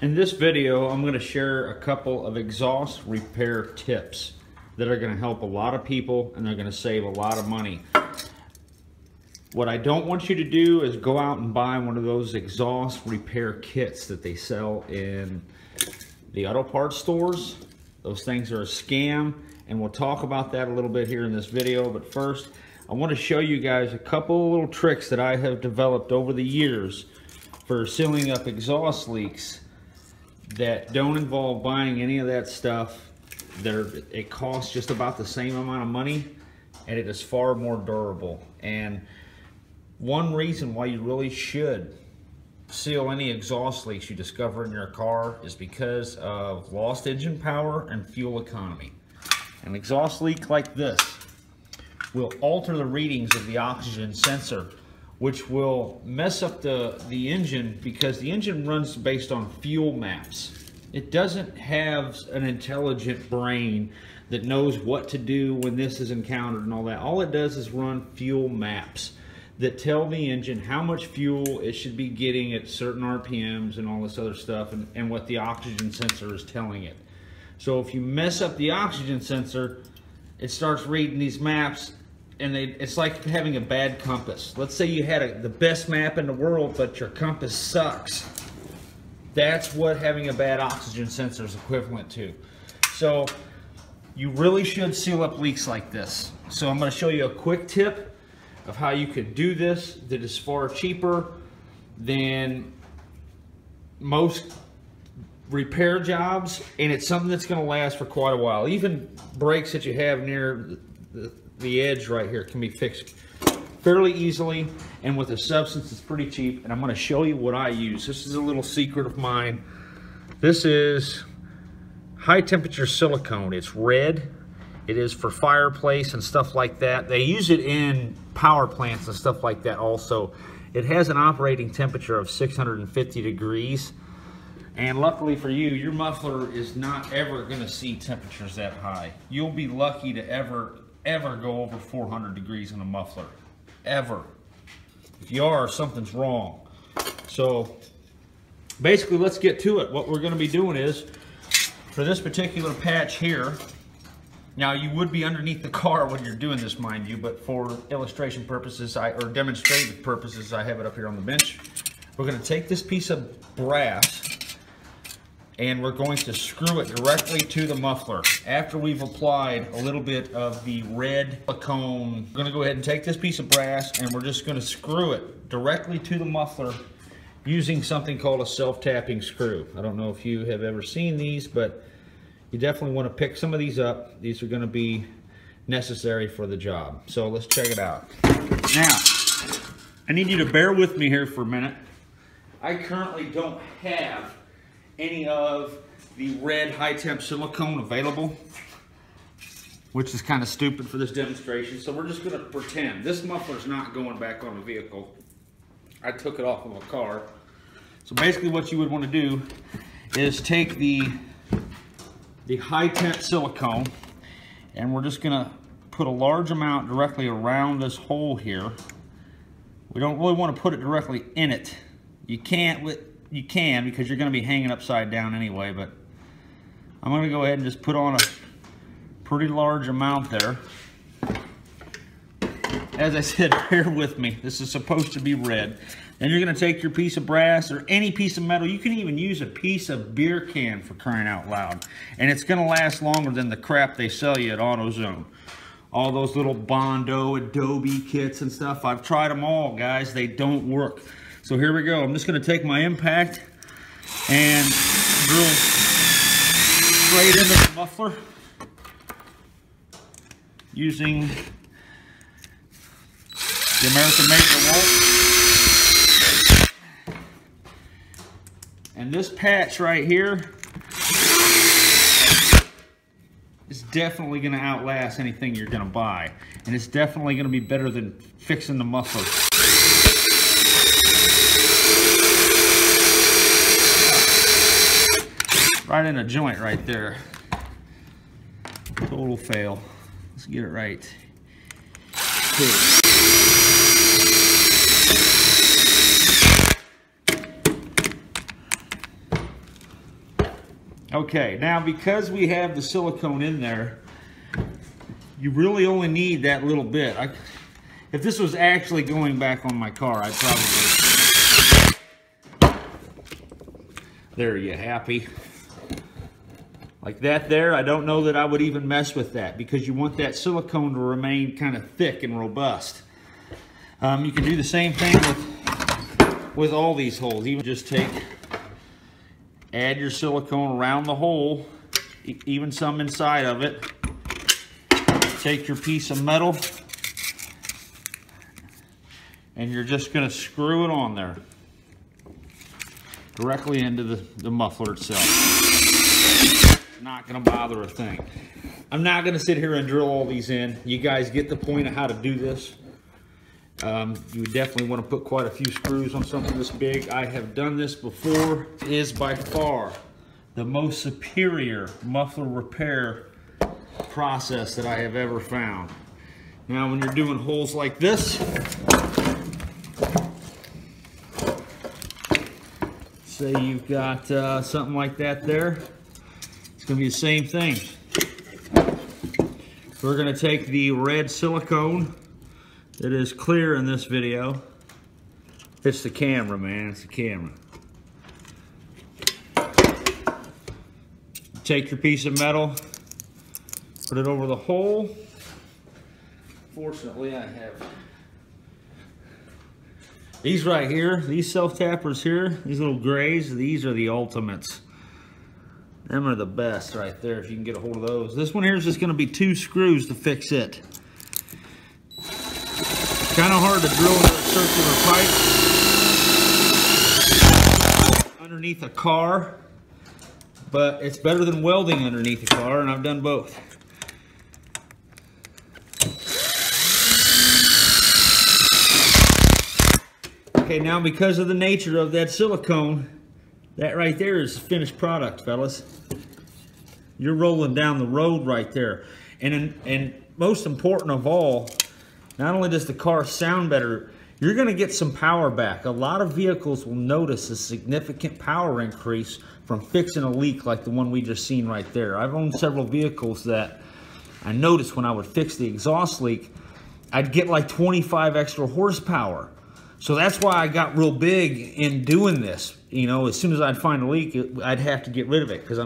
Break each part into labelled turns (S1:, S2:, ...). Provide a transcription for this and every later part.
S1: In this video, I'm going to share a couple of exhaust repair tips that are going to help a lot of people and they're going to save a lot of money. What I don't want you to do is go out and buy one of those exhaust repair kits that they sell in the auto parts stores. Those things are a scam, and we'll talk about that a little bit here in this video. But first, I want to show you guys a couple of little tricks that I have developed over the years for sealing up exhaust leaks that don't involve buying any of that stuff. It costs just about the same amount of money, and it is far more durable. And one reason why you really should seal any exhaust leaks you discover in your car is because of lost engine power and fuel economy. An exhaust leak like this will alter the readings of the oxygen sensor, which will mess up the engine, because the engine runs based on fuel maps. It doesn't have an intelligent brain that knows what to do when this is encountered and all that. All it does is run fuel maps that tell the engine how much fuel it should be getting at certain RPMs and all this other stuff, and what the oxygen sensor is telling it. So if you mess up the oxygen sensor, it starts reading these maps, and it's like having a bad compass. Let's say you had the best map in the world, but your compass sucks. That's what having a bad oxygen sensor is equivalent to. So you really should seal up leaks like this. So I'm going to show you a quick tip of how you could do this that is far cheaper than most repair jobs, and it's something that's going to last for quite a while. Even breaks that you have near the edge right here can be fixed fairly easily and with a substance that's pretty cheap. And I'm going to show you what I use. This is a little secret of mine. This is high temperature silicone. It's red. It is for fireplace and stuff like that. They use it in power plants and stuff like that also. It has an operating temperature of 650 degrees. And luckily for you, your muffler is not ever going to see temperatures that high. You'll be lucky to ever go over 400 degrees in a muffler. Ever. If you are, something's wrong. So basically, let's get to it. What we're going to be doing is, for this particular patch here, now you would be underneath the car when you're doing this, mind you, but for illustration purposes, or demonstrative purposes, I have it up here on the bench. We're going to take this piece of brass and we're going to screw it directly to the muffler. After we've applied a little bit of the red silicone, we're going to go ahead and take this piece of brass and we're just going to screw it directly to the muffler using something called a self-tapping screw. I don't know if you have ever seen these, but you definitely want to pick some of these up. These are going to be necessary for the job. So let's check it out. Now, I need you to bear with me here for a minute. I currently don't have any of the red high temp silicone available, which is kind of stupid for this demonstration. So we're just going to pretend this muffler's not going back on the vehicle. I took it off of a car. So basically what you would want to do is take the high temp silicone, and we're just going to put a large amount directly around this hole here. We don't really want to put it directly in it. You can because you're going to be hanging upside down anyway, but I'm going to go ahead and just put on a pretty large amount there. As I said, bear with me. This is supposed to be red. Then you're going to take your piece of brass or any piece of metal. You can even use a piece of beer can, for crying out loud. And it's going to last longer than the crap they sell you at AutoZone. All those little Bondo, Adobe kits and stuff. I've tried them all, guys. They don't work. So here we go. I'm just going to take my impact and drill straight into the muffler using the American made DeWalt. And this patch right here is definitely going to outlast anything you're going to buy. And it's definitely going to be better than fixing the muffler. Right in a joint right there. Total fail. Let's get it right. Here. Okay, now because we have the silicone in there, you really only need that little bit. If this was actually going back on my car, I'd probably... There, you happy? Like that there, I don't know that I would even mess with that because you want that silicone to remain kind of thick and robust. You can do the same thing with all these holes. Even just add your silicone around the hole, even some inside of it. Take your piece of metal and you're just going to screw it on there directly into the muffler itself. Not going to bother a thing. I'm not going to sit here and drill all these in. You guys get the point of how to do this. You definitely want to put quite a few screws on something this big. I have done this before. It is by far the most superior muffler repair process that I have ever found. Now when you're doing holes like this, say you've got something like that there, it's going to be the same thing. We're going to take the red silicone that is clear in this video. It's the camera, man, it's the camera. Take your piece of metal, put it over the hole. Fortunately, I have these right here, these self-tappers here, these little grays, these are the ultimates. Them are the best right there if you can get a hold of those. This one here is just going to be 2 screws to fix it. Kind of hard to drill into a circular pipe underneath a car, but it's better than welding underneath a car, and I've done both. Okay, now because of the nature of that silicone, that right there is finished product, fellas. You're rolling down the road right there. And most important of all, not only does the car sound better, you're going to get some power back. A lot of vehicles will notice a significant power increase from fixing a leak like the one we just seen right there. I've owned several vehicles that I noticed when I would fix the exhaust leak, I'd get like 25 extra horsepower. So that's why I got real big in doing this. You know, as soon as I'd find a leak, I'd have to get rid of it because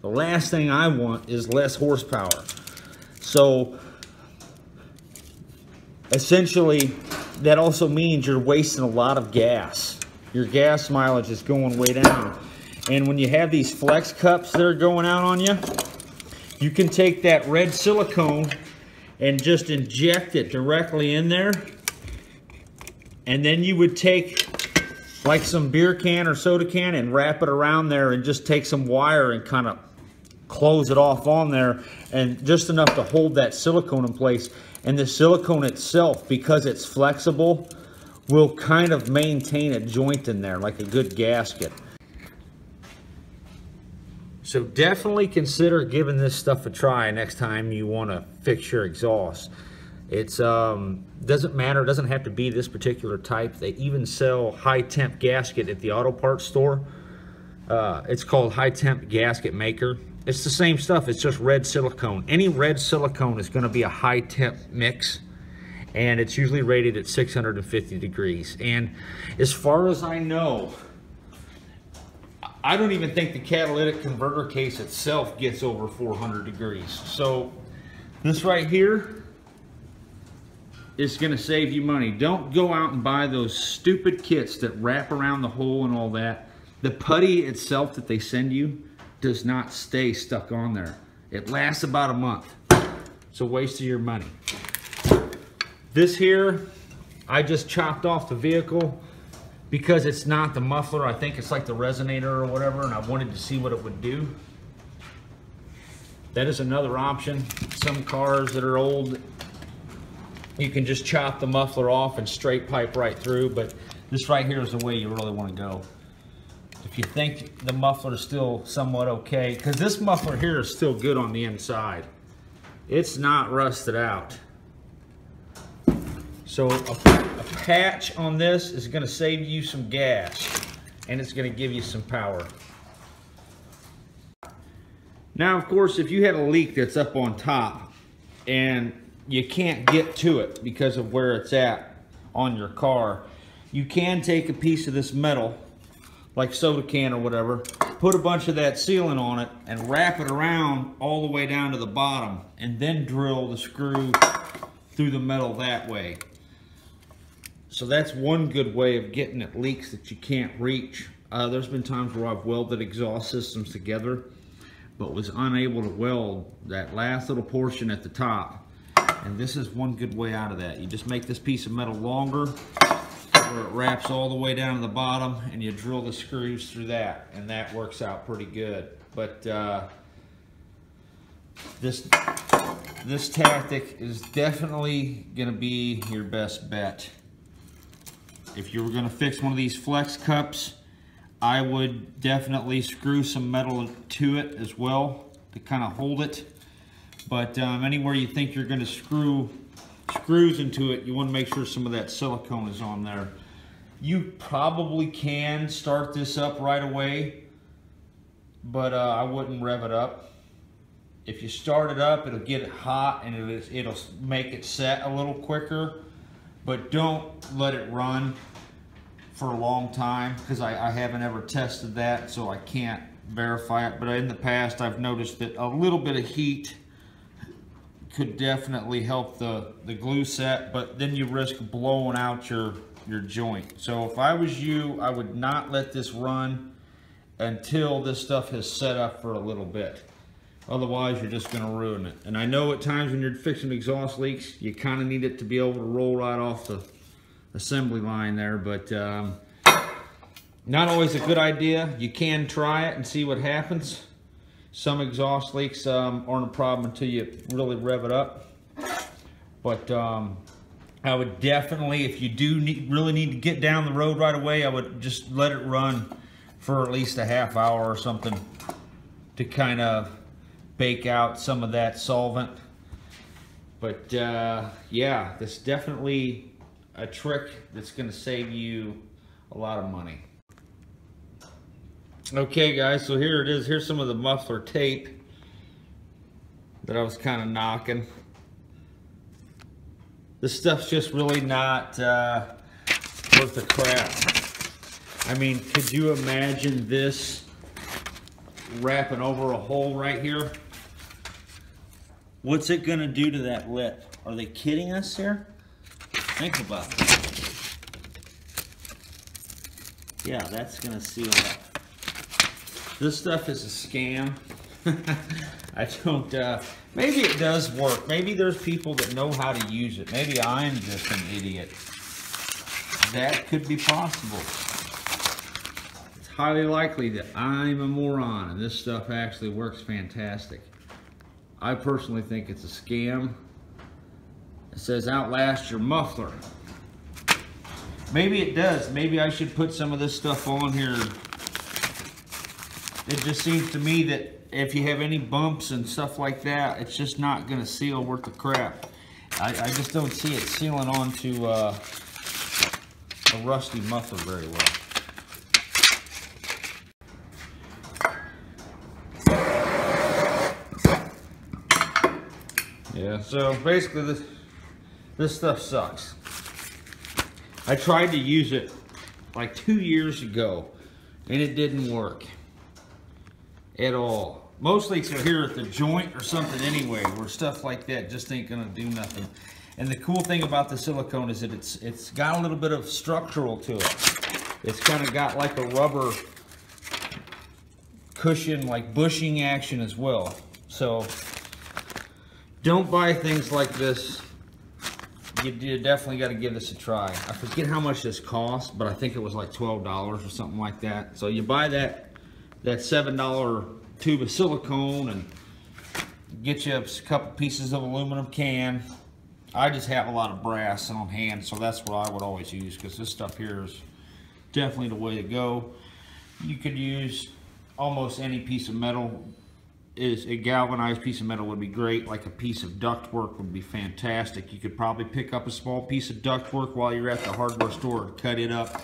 S1: the last thing I want is less horsepower. So essentially, that also means you're wasting a lot of gas. Your gas mileage is going way down. And when you have these flex cups that are going out on you, you can take that red silicone and just inject it directly in there. And then you would take like some beer can or soda can and wrap it around there and just take some wire and kind of close it off on there, and just enough to hold that silicone in place. And the silicone itself, because it's flexible, will kind of maintain a joint in there like a good gasket. So definitely consider giving this stuff a try next time you want to fix your exhaust. It's doesn't matter, it doesn't have to be this particular type. They even sell high temp gasket at the auto parts store. It's called High Temp Gasket Maker. It's the same stuff, it's just red silicone. Any red silicone is going to be a high temp mix, and it's usually rated at 650 degrees. And as far as I know, I don't even think the catalytic converter case itself gets over 400 degrees. So this right here is going to save you money. Don't go out and buy those stupid kits that wrap around the hole and all that. The putty itself that they send you does not stay stuck on there. It lasts about a month. It's a waste of your money. This here, I just chopped off the vehicle because it's not the muffler. I think it's like the resonator or whatever, and I wanted to see what it would do. That is another option. Some cars that are old, you can just chop the muffler off and straight pipe right through, but this right here is the way you really want to go. If you think the muffler is still somewhat okay, because this muffler here is still good on the inside. It's not rusted out. So a patch on this is going to save you some gas, and it's going to give you some power. Now, of course, if you had a leak that's up on top and you can't get to it because of where it's at on your car, you can take a piece of this metal, like soda can or whatever, put a bunch of that sealant on it and wrap it around all the way down to the bottom, and then drill the screw through the metal that way. So that's one good way of getting at leaks that you can't reach. There's been times where I've welded exhaust systems together, but was unable to weld that last little portion at the top. And this is one good way out of that. You just make this piece of metal longer, where it wraps all the way down to the bottom, and you drill the screws through that, and that works out pretty good. But this tactic is definitely gonna be your best bet. If you were gonna fix one of these flex cups, I would definitely screw some metal to it as well to kind of hold it. But anywhere you think you're going to screw screws into it, you want to make sure some of that silicone is on there. You probably can start this up right away, but I wouldn't rev it up. If you start it up, it'll get hot and it'll make it set a little quicker, but don't let it run for a long time, because I haven't ever tested that, so I can't verify it. But in the past, I've noticed that a little bit of heat could definitely help the glue set, but then you risk blowing out your joint. So if I was you, I would not let this run until this stuff has set up for a little bit. Otherwise, you're just gonna ruin it. And I know at times when you're fixing exhaust leaks, you kind of need it to be able to roll right off the assembly line there, but not always a good idea. You can try it and see what happens. Some exhaust leaks aren't a problem until you really rev it up. But I would definitely, if you do really need to get down the road right away, I would just let it run for at least a half hour or something to kind of bake out some of that solvent. But yeah, this is definitely a trick that's going to save you a lot of money. Okay guys, so here it is. Here's some of the muffler tape that I was kind of knocking. This stuff's just really not worth the crap. I mean, could you imagine this wrapping over a hole right here? What's it gonna do to that lip? Are they kidding us here? Think about it. Yeah, that's gonna seal up. This stuff is a scam. I don't, maybe it does work. Maybe there's people that know how to use it. Maybe I'm just an idiot. That could be possible. It's highly likely that I'm a moron and this stuff actually works fantastic. I personally think it's a scam. It says outlast your muffler. Maybe it does. Maybe I should put some of this stuff on here. It just seems to me that if you have any bumps and stuff like that, it's just not going to seal worth the crap. I just don't see it sealing onto a rusty muffler very well. Yeah, so basically this stuff sucks. I tried to use it like 2 years ago and it didn't work at all. Most leaks are here at the joint or something anyway, where stuff like that just ain't gonna do nothing. And the cool thing about the silicone is that it's got a little bit of structural to it. It's kind of got like a rubber cushion, like bushing action as well. So don't buy things like this. You definitely got to give this a try. I forget how much this cost, but I think it was like $12 or something like that. So you buy that $7 tube of silicone and get you a couple pieces of aluminum can. I just have a lot of brass on hand, so that's what I would always use, because this stuff here is definitely the way to go. You could use almost any piece of metal. A galvanized piece of metal would be great. Like a piece of ductwork would be fantastic. You could probably pick up a small piece of ductwork while you're at the hardware store and cut it up.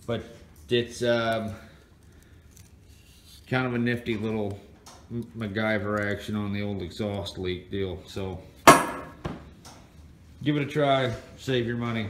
S1: But it's kind of a nifty little MacGyver action on the old exhaust leak deal. So give it a try, save your money.